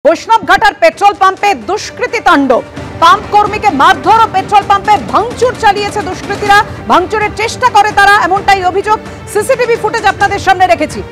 বৈষ্ণবঘাটার petrol পাম্পে দুষ্কৃতী তাণ্ডব। পাম্প কর্মীকে মারধর ও পেট্রোল পাম্পে ভাঙচুর চালিয়েছে দুষ্কৃতীরা। ভাঙচুরের চেষ্টা করে তারা, এমনটাই অভিযোগ। সিসিটিভি ফুটেজ আপনাদের সামনে রেখেছি।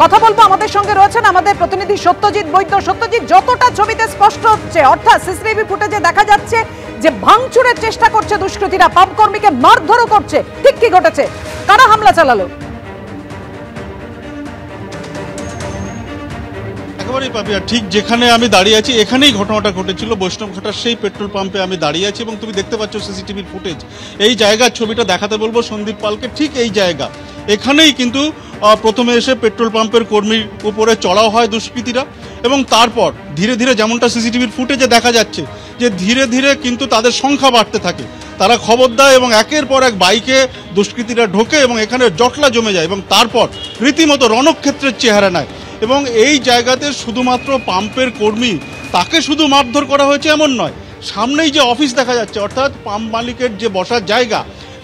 কথা বলবো, আমাদের সঙ্গে রয়েছেন আমাদের প্রতিনিধি সত্যজিৎ বৈদ্য। সত্যজিৎ, যতটা ছবিতে স্পষ্ট হচ্ছে, অর্থাৎ সিসিটিভি ফুটেজে দেখা যাচ্ছে যে ভাঙচুরের চেষ্টা করছে দুষ্কৃতীরা, পাম্প কর্মীকে মারধরও করছে। ঠিক কি ঘটেছে? কারা হামলা চালালো? একেবারেই পাপিয়া, ঠিক যেখানে আমি দাঁড়িয়ে আছি এখানেই ঘটনাটা ঘটেছিল। বৈষ্ণবঘাটার সেই পেট্রোল পাম্পে আমি দাঁড়িয়ে আছি এবং তুমি দেখতে পাচ্ছ সিসিটিভির ফুটেজ। এই জায়গার ছবিটা দেখাতে বলবো সন্দীপ পালকে। ঠিক এই জায়গা, এখানেই কিন্তু প্রথমে এসে পেট্রোল পাম্পের কর্মীর উপরে চড়াও হয় দুষ্কৃতীরা এবং তারপর ধীরে ধীরে, যেমনটা সিসিটিভির ফুটেজে দেখা যাচ্ছে, যে ধীরে ধীরে কিন্তু তাদের সংখ্যা বাড়তে থাকে। তারা খবর দেয় এবং একের পর এক বাইকে দুষ্কৃতীরা ঢোকে এবং এখানে জটলা জমে যায় এবং তারপর রীতিমতো রণক্ষেত্রের চেহারা নেয়। এবং এই জায়গাতে শুধুমাত্র পাম্পের কর্মী, তাকে শুধু মারধর করা হয়েছে এমন নয়, সামনেই যে অফিস দেখা যাচ্ছে, অর্থাৎ পাম্প মালিকের যে বসার জায়গা,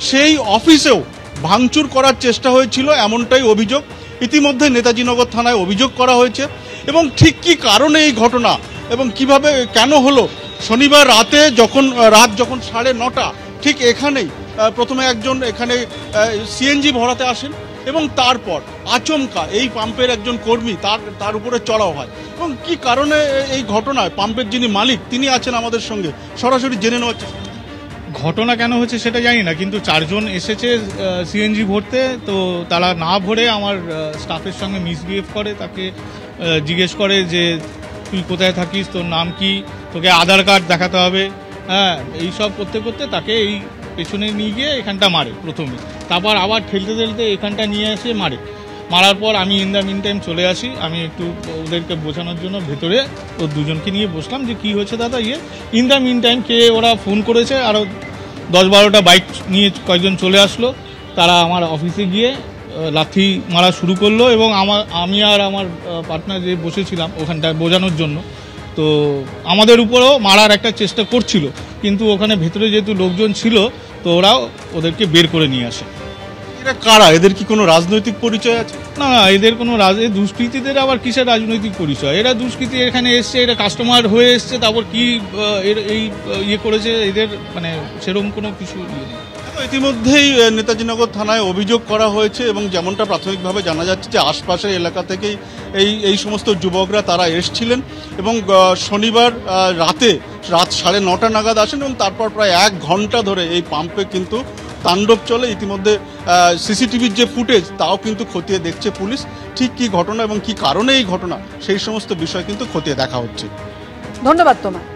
সেই অফিসেও ভাঙচুর করার চেষ্টা হয়েছিল, এমনটাই অভিযোগ। ইতিমধ্যে নেতাজিনগর থানায় অভিযোগ করা হয়েছে। এবং ঠিক কী কারণে এই ঘটনা এবং কিভাবে কেন হলো, শনিবার রাতে যখন 9:30 ঠিক এখানেই প্রথমে একজন এখানে সিএনজি ভরাতে আসেন এবং তারপর আচমকা এই পাম্পের একজন কর্মী তার উপরে চড়াও হয়। এবং কি কারণে এই ঘটনায় পাম্পের যিনি মালিক তিনি আছেন আমাদের সঙ্গে, সরাসরি জেনে নেওয়ার চেষ্টা। ঘটনা কেন হচ্ছে সেটা জানি না, কিন্তু 4 জন এসেছে সিএনজি ভরতে, তো তারা না ভরে আমার স্টাফের সঙ্গে মিসবিহেভ করে। তাকে জিজ্ঞেস করে যে তুই কোথায় থাকিস, তোর নাম কি, তোকে আধার কার্ড দেখাতে হবে, হ্যাঁ, এইসব করতে করতে তাকে এই পেছনে নিয়ে গিয়ে এখানটা মারে প্রথমে। তারপর আবার ঠেলতে ঠেলতে এখানটা নিয়ে এসে মারার পর আমি ইন দ্য মিন টাইম চলে আসি। আমি একটু ওদেরকে বোঝানোর জন্য ভেতরে ও দুজনকে নিয়ে বসলাম যে কী হয়েছে দাদা। ইন দ্য মিন টাইম ওরা ফোন করেছে, আরও 10-12টা বাইক নিয়ে কয়েকজন চলে আসলো। তারা আমার অফিসে গিয়ে লাথি মারা শুরু করলো এবং আমি আর আমার পার্টনার যে বসেছিলাম ওখানটায় বোঝানোর জন্য, তো আমাদের উপরেও মারার একটা চেষ্টা করছিল, কিন্তু ওখানে ভেতরে যেহেতু লোকজন ছিল তো ওরাও ওদেরকে বের করে নিয়ে আসে। এরা কারা? এদের কি কোনো রাজনৈতিক পরিচয় আছে? না, এদের কোনো দুষ্কৃতীদের আবার কিসের রাজনৈতিক পরিচয়? এরা দুষ্কৃতী এখানে এসছে, এরা কাস্টমার হয়ে এসছে, তারপর কি এই করেছে, এদের মানে সেরকম কোনো কিছু নেই। ইতিমধ্যেই নেতাজিনগর থানায় অভিযোগ করা হয়েছে এবং যেমনটা প্রাথমিকভাবে জানা যাচ্ছে যে আশপাশের এলাকা থেকেই এই সমস্ত যুবকরা তারা এসছিলেন এবং শনিবার রাত 9:30 নাগাদ আসেন এবং তারপর প্রায় 1 ঘন্টা ধরে এই পাম্পে কিন্তু তাণ্ডব চলে। ইতিমধ্যে সিসিটিভির যে ফুটেজ তাও কিন্তু খতিয়ে দেখছে পুলিশ। ঠিক কী ঘটনা এবং কী কারণে এই ঘটনা, সেই সমস্ত বিষয় কিন্তু খতিয়ে দেখা হচ্ছে। ধন্যবাদ তোমায়।